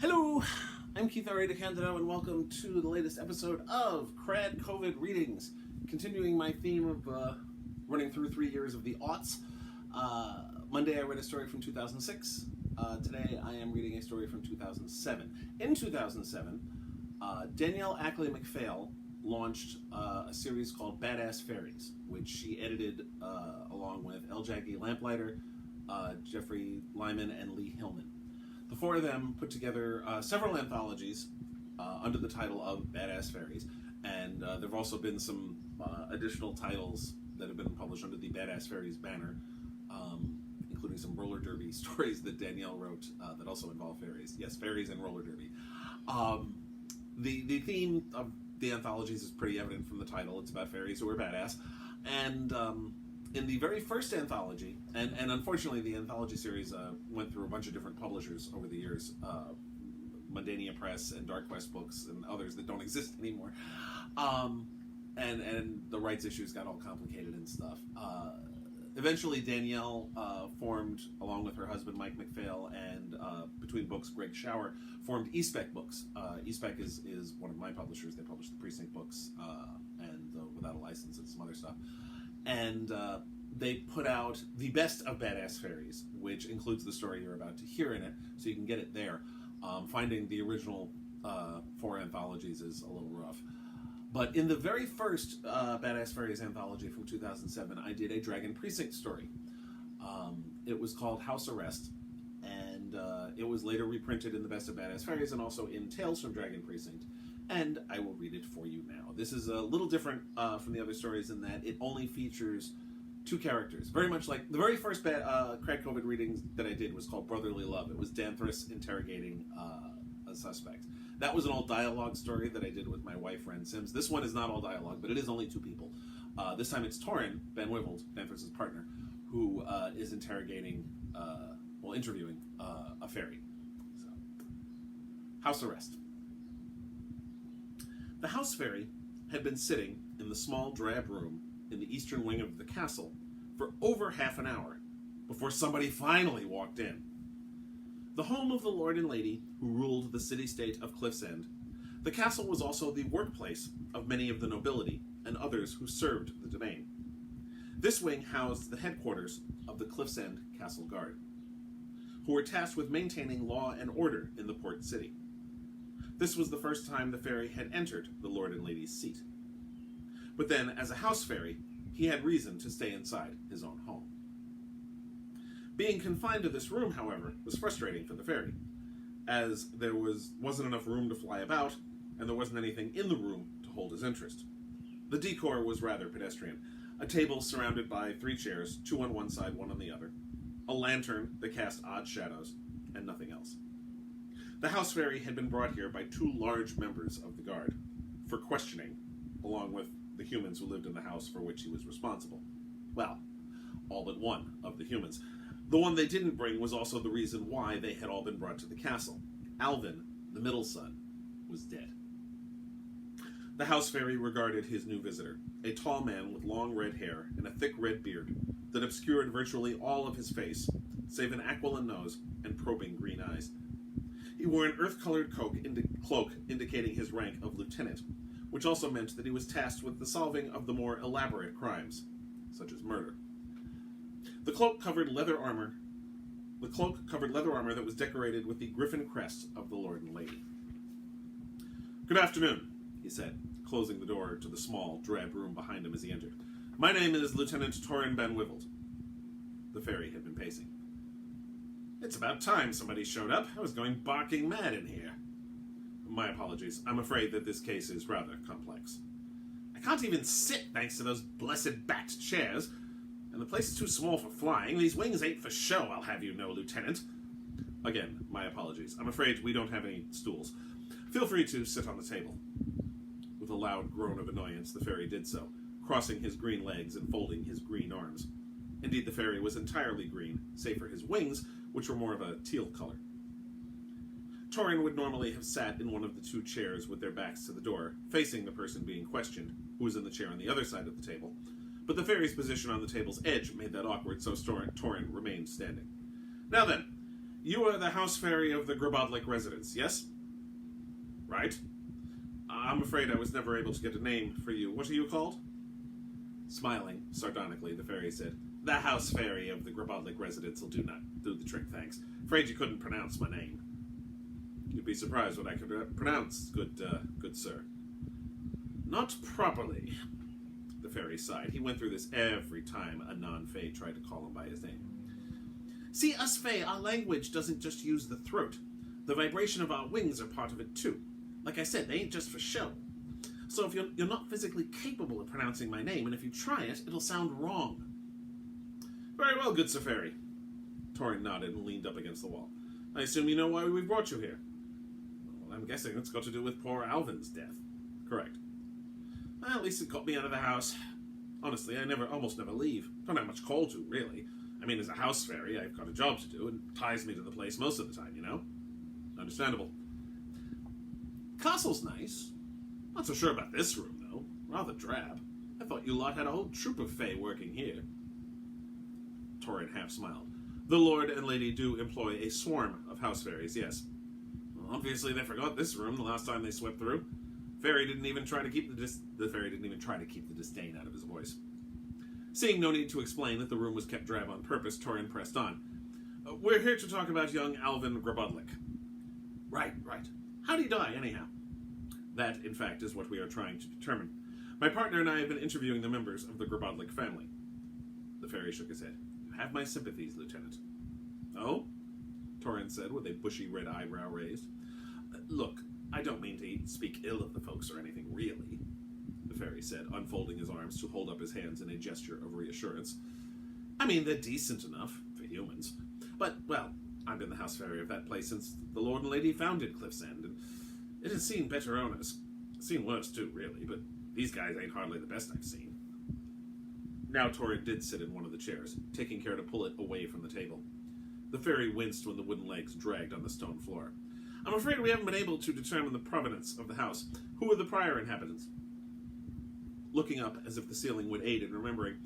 Hello, I'm Keith R.A. DeCandido, and welcome to the latest episode of KRAD COVID Readings. Continuing my theme of running through 3 years of the aughts. Monday I read a story from 2006. Today I am reading a story from 2007. In 2007, Danielle Ackley-McPhail launched a series called BAD-ASS FAERIES, which she edited along with Jagi Lamplighter, Jeffrey Lyman, and Hillman. The four of them put together several anthologies under the title of BAD-ASS FAERIES, and there have also been some additional titles that have been published under the BAD-ASS FAERIES banner, including some roller derby stories that Danielle wrote that also involve fairies. Yes, fairies and roller derby. The theme of the anthologies is pretty evident from the title. It's about fairies who are badass. And in the very first anthology, and unfortunately the anthology series went through a bunch of different publishers over the years, Mundania Press and Dark Quest Books and others that don't exist anymore, and the rights issues got all complicated and stuff. Eventually Danielle formed, along with her husband Mike McPhail, and between books Greg Schauer, formed eSpec Books. eSpec is one of my publishers. They publish the Precinct books and Without a License and some other stuff. And they put out the best of BAD-ASS FAERIES, which includes the story you're about to hear in it, so you can get it there. Finding the original 4 anthologies is a little rough. But in the very first BAD-ASS FAERIES anthology from 2007, I did a Dragon Precinct story. It was called House Arrest, and it was later reprinted in the Best of BAD-ASS FAERIES and also in Tales from Dragon Precinct. And I will read it for you now. This is a little different from the other stories in that it only features 2 characters. Very much like the very first KRAD COVID readings that I did was called Brotherly Love. It was Danthris interrogating a suspect. That was an all dialogue story that I did with my wife, Ren Sims. This one is not all dialogue, but it is only 2 people. This time it's Torin, Ben Wyvald, Danthris' partner, who is interrogating, interviewing a fairy. So, House Arrest. The house fairy had been sitting in the small drab room in the eastern wing of the castle for over half an hour before somebody finally walked in. The home of the lord and lady who ruled the city-state of Cliff's End, the castle was also the workplace of many of the nobility and others who served the domain. This wing housed the headquarters of the Cliff's End Castle Guard, who were tasked with maintaining law and order in the port city. This was the first time the fairy had entered the lord and lady's seat. But then, as a house fairy, he had reason to stay inside his own home. Being confined to this room, however, was frustrating for the fairy, as there wasn't enough room to fly about, and there wasn't anything in the room to hold his interest. The decor was rather pedestrian. A table surrounded by 3 chairs, 2 on one side, 1 on the other, a lantern that cast odd shadows, and nothing else. The house fairy had been brought here by 2 large members of the guard for questioning, along with the humans who lived in the house for which he was responsible. Well, all but 1 of the humans. The one they didn't bring was also the reason why they had all been brought to the castle. Alvin, the middle son, was dead. The house fairy regarded his new visitor, a tall man with long red hair and a thick red beard that obscured virtually all of his face, save an aquiline nose and probing green eyes. He wore an earth-colored cloak indicating his rank of lieutenant, which also meant that he was tasked with the solving of the more elaborate crimes, such as murder. The cloak covered leather armor that was decorated with the griffin crest of the lord and lady. "Good afternoon," he said, closing the door to the small, drab room behind him as he entered. "My name is Lieutenant Torin Ben Wyvald." The fairy had been pacing. "It's about time somebody showed up. I was going barking mad in here." "My apologies. I'm afraid that this case is rather complex. I can't even sit thanks to those blessed bat chairs, and the place is too small for flying. These wings ain't for show, I'll have you know, Lieutenant." "Again, my apologies. I'm afraid we don't have any stools. Feel free to sit on the table." With a loud groan of annoyance, the fairy did so, crossing his green legs and folding his green arms. Indeed, the fairy was entirely green, save for his wings, which were more of a teal color. Torin would normally have sat in one of the 2 chairs with their backs to the door, facing the person being questioned, who was in the chair on the other side of the table, but the fairy's position on the table's edge made that awkward, so Torin remained standing. "Now then, You are the house fairy of the Grabodlik residence, yes? Right. I'm afraid I was never able to get a name for you. What are you called? Smiling sardonically, the fairy said, The house fairy of the Grabodlik residence will do the trick, thanks. Afraid you couldn't pronounce my name. You'd be surprised what I could pronounce, good sir. Not properly, the fairy sighed. He went through this every time a non-Fae tried to call him by his name. See, us Fae, our language doesn't just use the throat. The vibration of our wings are part of it too. Like I said, they ain't just for show. So if you're not physically capable of pronouncing my name, and if you try it, it'll sound wrong. Very well, good Sir Fairy. Torin nodded and leaned up against the wall. I assume you know why we brought you here. Well, I'm guessing it's got to do with poor Alvin's death. Correct. Well, at least it got me out of the house. Honestly, I almost never leave. Don't have much call to, really. I mean, as a house fairy, I've got a job to do, and ties me to the place most of the time, you know? Understandable. Castle's nice. Not so sure about this room, though. Rather drab. I thought you lot had a whole troop of Fae working here. Torin half smiled. The Lord and Lady do employ a swarm of house fairies, yes. Well, obviously they forgot this room the last time they swept through. The fairy didn't even try to keep the disdain out of his voice. Seeing no need to explain that the room was kept drab on purpose, Torin pressed on. We're here to talk about young Alvin Grabodlik. Right. How'd he die, anyhow? That, in fact, is what we are trying to determine. My partner and I have been interviewing the members of the Grabodlik family. The fairy shook his head. You have my sympathies, Lieutenant. Oh? Torin said, with a bushy red eyebrow raised. Look, I don't mean to speak ill of the folks or anything, really, the fairy said, unfolding his arms to hold up his hands in a gesture of reassurance. I mean, they're decent enough, for humans. But, well, I've been the house fairy of that place since the Lord and Lady founded Cliff's End, and it has seen better owners. Seen worse, too, really, but these guys ain't hardly the best I've seen. Now Torin did sit in one of the chairs, taking care to pull it away from the table. The fairy winced when the wooden legs dragged on the stone floor. I'm afraid we haven't been able to determine the provenance of the house. Who are the prior inhabitants? Looking up as if the ceiling would aid in remembering,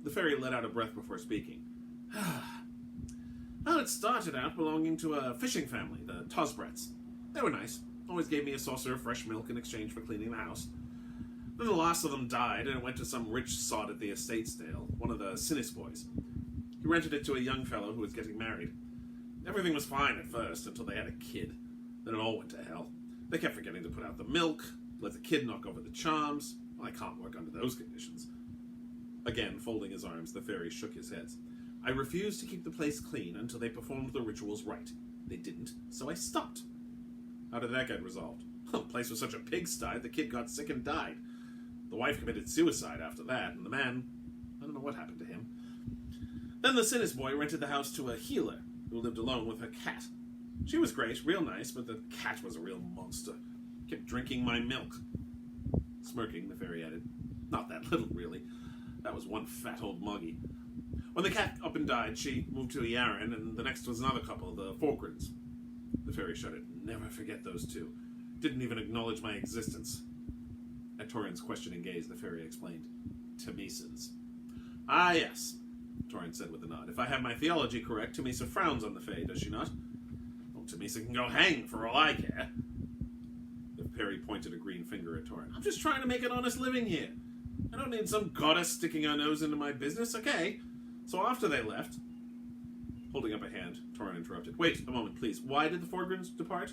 the fairy let out a breath before speaking. Well, it started out belonging to a fishing family, the Tosbrets. They were nice. Always gave me a saucer of fresh milk in exchange for cleaning the house. Then the last of them died, and it went to some rich sod at the estate's dale, one of the Sinis boys. He rented it to a young fellow who was getting married. Everything was fine at first, until they had a kid. Then it all went to hell. They kept forgetting to put out the milk, let the kid knock over the charms. Well, I can't work under those conditions. Again, folding his arms, the fairy shook his head. I refused to keep the place clean until they performed the rituals right. They didn't, so I stopped. How did that get resolved? The place was such a pigsty, the kid got sick and died. The wife committed suicide after that, and the man, I don't know what happened to him. Then the Sinis boy rented the house to a healer who lived alone with her cat. She was great, real nice, but the cat was a real monster. Kept drinking my milk. Smirking, the fairy added, Not that little, really. That was one fat old muggy. When the cat up and died, she moved to Yaren, and the next was another couple, the Forkrins. The fairy shuddered. Never forget those two. Didn't even acknowledge my existence. At Torin's questioning gaze, the fairy explained. Temesans. Ah, yes, Torin said with a nod. If I have my theology correct, Temesa frowns on the Fae, does she not? Well, Temesa can go hang for all I care. The fairy pointed a green finger at Torin. I'm just trying to make an honest living here. I don't need some goddess sticking her nose into my business, okay? So after they left... Holding up a hand, Torin interrupted. Wait a moment, please. Why did the Forgrins depart?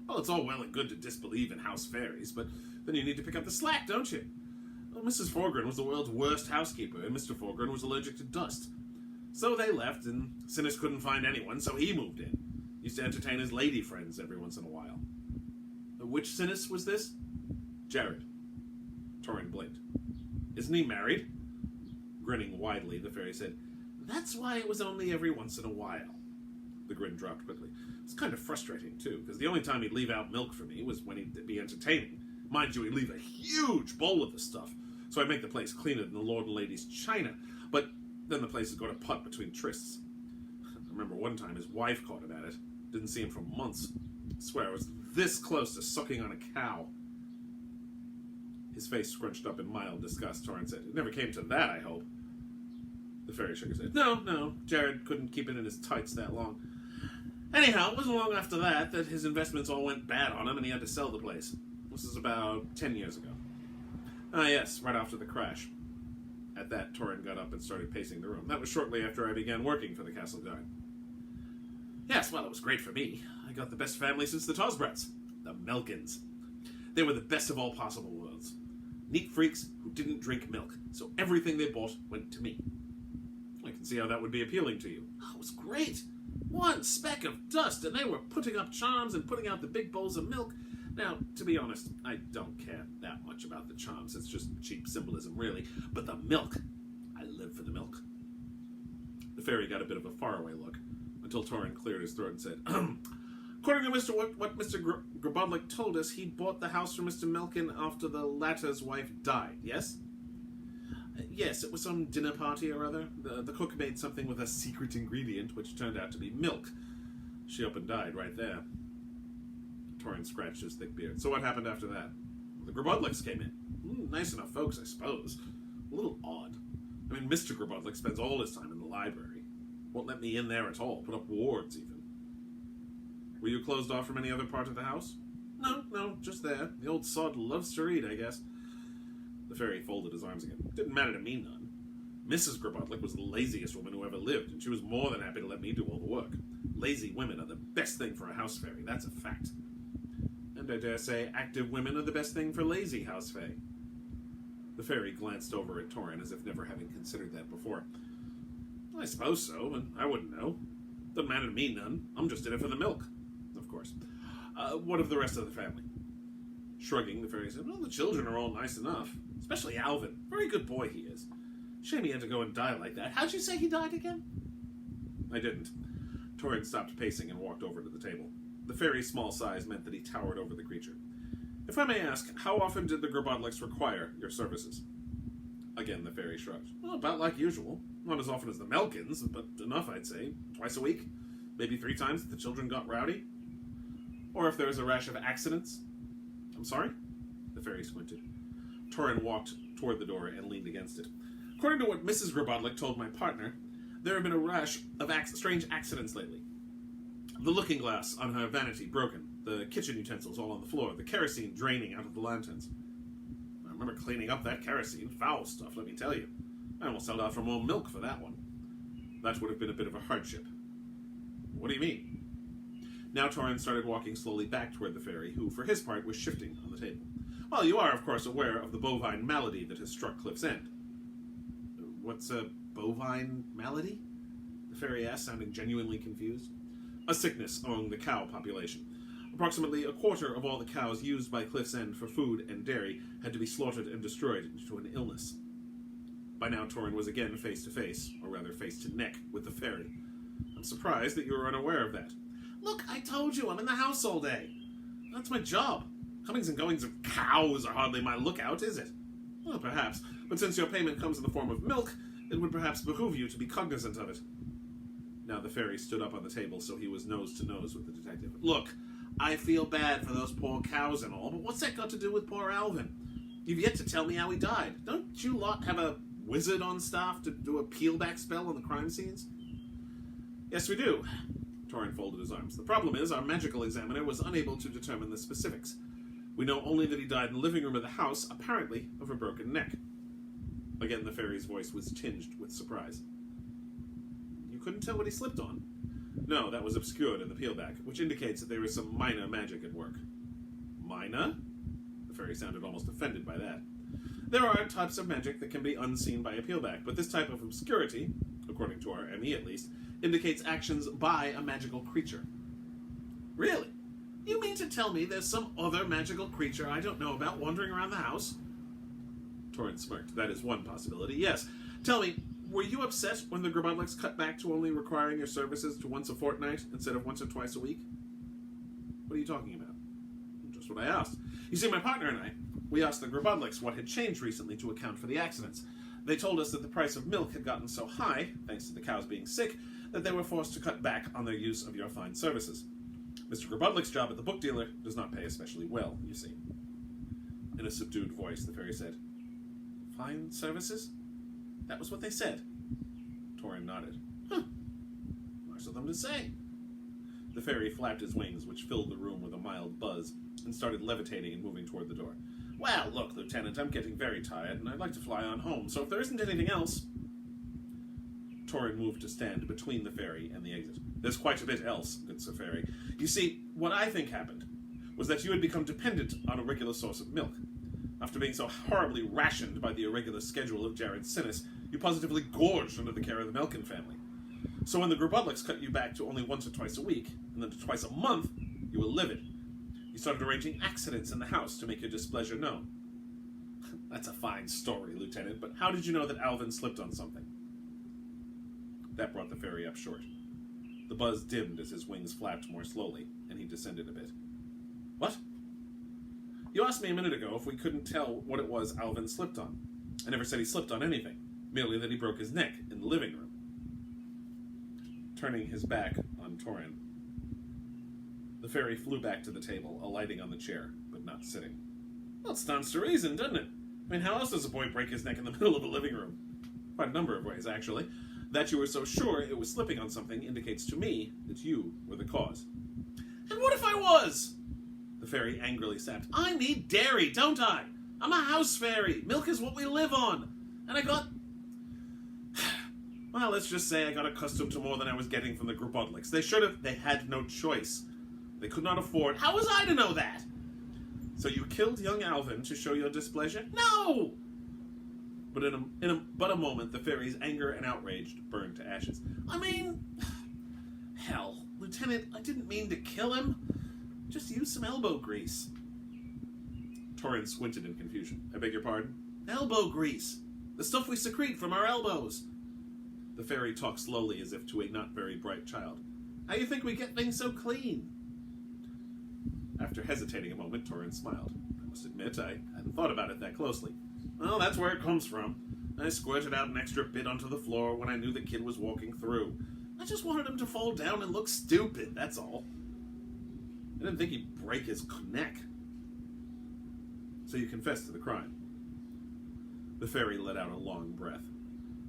Well, it's all well and good to disbelieve in house fairies, but then you need to pick up the slack, don't you? Well, Mrs. Forgrin was the world's worst housekeeper, and Mr. Forgrin was allergic to dust. So they left, and Sinis couldn't find anyone, so he moved in. Used to entertain his lady friends every once in a while. Which Sinis was this? Jared. Torin blinked. Isn't he married? Grinning widely, the fairy said, That's why it was only every once in a while. The grin dropped quickly. It's kind of frustrating, too, because the only time he'd leave out milk for me was when he'd be entertaining. Mind you, he'd leave a huge bowl of the stuff, so I'd make the place cleaner than the Lord and Lady's china. But then the place would go to putt between trysts. I remember one time his wife caught him at it. Didn't see him for months. I swear I was this close to sucking on a cow. His face scrunched up in mild disgust, Torin said. It never came to that, I hope. The fairy shook his head. No, Jared couldn't keep it in his tights that long. Anyhow, it wasn't long after that his investments all went bad on him and he had to sell the place. This is about 10 years ago. Ah, yes, right after the crash. At that, Torin got up and started pacing the room. That was shortly after I began working for the Castle Guard. Yes, well, it was great for me. I got the best family since the Tosbrats, the Melkins. They were the best of all possible worlds. Neat freaks who didn't drink milk, so everything they bought went to me. I can see how that would be appealing to you. Oh, it was great. One speck of dust, and they were putting up charms and putting out the big bowls of milk. Now, to be honest, I don't care that much about the charms. It's just cheap symbolism, really. But the milk, I live for the milk. The fairy got a bit of a faraway look, until Torin cleared his throat and said, According to what Mr. Grabodlik told us, he bought the house from Mr. Melkin after the latter's wife died, yes? Yes, it was some dinner party or other. The cook made something with a secret ingredient, which turned out to be milk. She up and died right there. Torin scratched his thick beard. So what happened after that? The Grabodliks came in. Nice enough folks, I suppose. A little odd. I mean, Mr. Grabodlik spends all his time in the library. Won't let me in there at all. Put up wards, even. Were you closed off from any other part of the house? No, just there. The old sod loves to read, I guess. The fairy folded his arms again. Didn't matter to me none. Mrs. Grabodlik was the laziest woman who ever lived, and she was more than happy to let me do all the work. Lazy women are the best thing for a house fairy, that's a fact. And I dare say active women are the best thing for lazy house fae. The fairy glanced over at Torin as if never having considered that before. I suppose so, and I wouldn't know. Doesn't matter to me none. I'm just in it for the milk. Of course. What of the rest of the family? Shrugging, the fairy said, well, the children are all nice enough. Especially Alvin. Very good boy he is. Shame he had to go and die like that. How'd you say he died again? I didn't. Torin stopped pacing and walked over to the table. The fairy's small size meant that he towered over the creature. If I may ask, how often did the Grabodliks require your services? Again, the fairy shrugged. Well, about like usual. Not as often as the Melkins, but enough, I'd say. Twice a week. Maybe 3 times if the children got rowdy. Or if there was a rash of accidents. I'm sorry? The fairy squinted. Torin walked toward the door and leaned against it. According to what Mrs. Grabodlik told my partner, there have been a rash of strange accidents lately. The looking glass on her vanity broken, the kitchen utensils all on the floor, the kerosene draining out of the lanterns. I remember cleaning up that kerosene. Foul stuff, let me tell you. I almost held out for more milk for that one. That would have been a bit of a hardship. What do you mean? Now Torin started walking slowly back toward the fairy, who, for his part, was shifting on the table. Well, you are, of course, aware of the bovine malady that has struck Cliff's End. What's a bovine malady? The fairy asked, sounding genuinely confused. A sickness among the cow population. Approximately a quarter of all the cows used by Cliff's End for food and dairy had to be slaughtered and destroyed due to an illness. By now Torin was again face to face, or rather face to neck, with the fairy. I'm surprised that you were unaware of that. Look, I told you, I'm in the house all day. That's my job. Comings and goings of cows are hardly my lookout, is it? Well, perhaps, but since your payment comes in the form of milk, it would perhaps behoove you to be cognizant of it. Now the fairy stood up on the table so he was nose to nose with the detective. Look, I feel bad for those poor cows and all, but what's that got to do with poor Alvin? You've yet to tell me how he died. Don't you lot have a wizard on staff to do a peel-back spell on the crime scenes? Yes, we do. Torin folded his arms. The problem is, our magical examiner was unable to determine the specifics. We know only that he died in the living room of the house, apparently of a broken neck. Again, the fairy's voice was tinged with surprise. You couldn't tell what he slipped on? No, that was obscured in the peelback, which indicates that there is some minor magic at work. Minor? The fairy sounded almost offended by that. There are types of magic that can be unseen by a peelback, but this type of obscurity, according to our ME at least, indicates actions by a magical creature. Really? You mean to tell me there's some other magical creature I don't know about wandering around the house? Torin smirked. That is one possibility, yes. Tell me, were you upset when the Grabodliks cut back to only requiring your services to once a fortnight instead of once or twice a week? What are you talking about? Just what I asked. You see, my partner and I, we asked the Grabodliks what had changed recently to account for the accidents. They told us that the price of milk had gotten so high, thanks to the cows being sick, that they were forced to cut back on their use of your fine services. Mr. Grabodlik's job at the book dealer does not pay especially well, you see. In a subdued voice, the fairy said, Fine services? That was what they said. Torin nodded. Huh. Nice of them to say. The fairy flapped his wings, which filled the room with a mild buzz, and started levitating and moving toward the door. Well, look, Lieutenant, I'm getting very tired, and I'd like to fly on home, so if there isn't anything else... Torin moved to stand between the fairy and the exit. There's quite a bit else, good Sir Fairy. You see, what I think happened was that you had become dependent on a regular source of milk. After being so horribly rationed by the irregular schedule of Jared Sinnis, you positively gorged under the care of the Melkin family. So when the Grubodlics cut you back to only once or twice a week, and then to twice a month, you were livid. You started arranging accidents in the house to make your displeasure known. That's a fine story, Lieutenant, but how did you know that Alvin slipped on something? That brought the fairy up short. The buzz dimmed as his wings flapped more slowly, and he descended a bit. What? You asked me a minute ago if we couldn't tell what it was Alvin slipped on. I never said he slipped on anything, merely that he broke his neck in the living room. Turning his back on Torin, the fairy flew back to the table, alighting on the chair, but not sitting. Well, it stands to reason, doesn't it? I mean, how else does a boy break his neck in the middle of the living room? Quite a number of ways, actually. That you were so sure it was slipping on something indicates to me that you were the cause. And what if I was? The fairy angrily snapped. I need dairy, don't I? I'm a house fairy. Milk is what we live on. And I got... Well, let's just say I got accustomed to more than I was getting from the Grubodlics. They had no choice. They could not afford... How was I to know that? So you killed young Alvin to show your displeasure? No! But in a moment, the fairy's anger and outrage burned to ashes. I mean... Hell, Lieutenant, I didn't mean to kill him. Just use some elbow grease. Torin squinted in confusion. I beg your pardon? Elbow grease. The stuff we secrete from our elbows. The fairy talked slowly as if to a not very bright child. How do you think we get things so clean? After hesitating a moment, Torin smiled. I must admit, I hadn't thought about it that closely. Well, that's where it comes from. I squirted out an extra bit onto the floor when I knew the kid was walking through. I just wanted him to fall down and look stupid, that's all. I didn't think he'd break his neck. So you confessed to the crime. The fairy let out a long breath.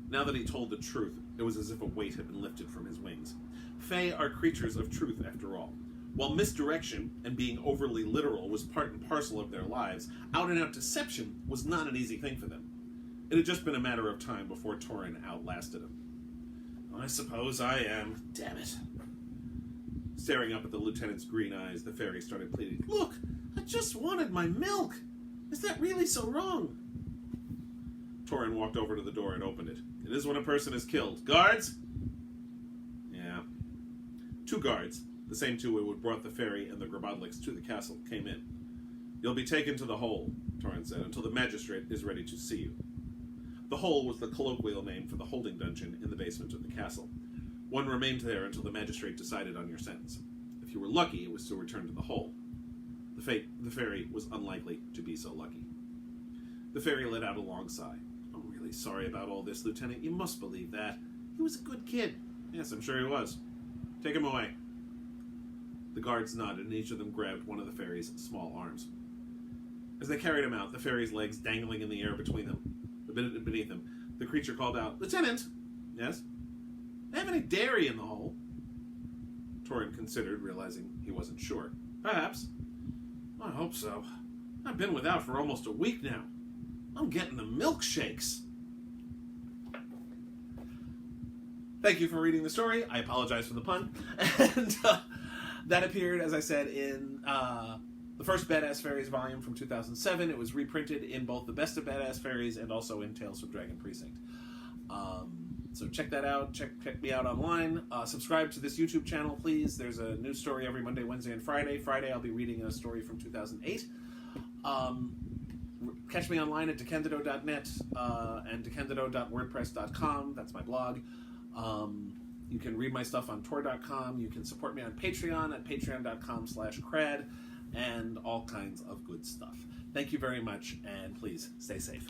Now that he told the truth, it was as if a weight had been lifted from his wings. Fae are creatures of truth, after all. While misdirection and being overly literal was part and parcel of their lives, out-and-out deception was not an easy thing for them. It had just been a matter of time before Torin outlasted him. I suppose I am. Damn it. Staring up at the lieutenant's green eyes, the fairy started pleading. Look, I just wanted my milk. Is that really so wrong? Torin walked over to the door and opened it. It is when a person is killed. Guards? Yeah. 2 guards, the same 2 who had brought the fairy and the Grubodlics to the castle, came in. You'll be taken to the hole, Torin said, until the magistrate is ready to see you. The hole was the colloquial name for the holding dungeon in the basement of the castle. One remained there until the magistrate decided on your sentence. If you were lucky, it was to return to the hole. The fairy was unlikely to be so lucky. The fairy let out a long sigh. I'm really sorry about all this, Lieutenant. You must believe that. He was a good kid. Yes, I'm sure he was. Take him away. The guards nodded, and each of them grabbed one of the fairy's small arms. As they carried him out, the fairy's legs dangling in the air beneath him, the creature called out, Lieutenant! Yes? Do they have any dairy in the hole? Torin considered, realizing he wasn't sure. Perhaps. I hope so. I've been without for almost a week now. I'm getting the milkshakes. Thank you for reading the story. I apologize for the pun. And that appeared, as I said, in the first BAD-ASS FAERIES volume from 2007. It was reprinted in both the Best of BAD-ASS FAERIES and also in Tales from Dragon Precinct. So check that out. Check me out online. Subscribe to this YouTube channel, please. There's a new story every Monday, Wednesday, and Friday. Friday, I'll be reading a story from 2008. Catch me online at DeCandido.net and DeCandido.wordpress.com. That's my blog. You can read my stuff on Tor.com. You can support me on Patreon at patreon.com/KRAD, and all kinds of good stuff. Thank you very much, and please stay safe.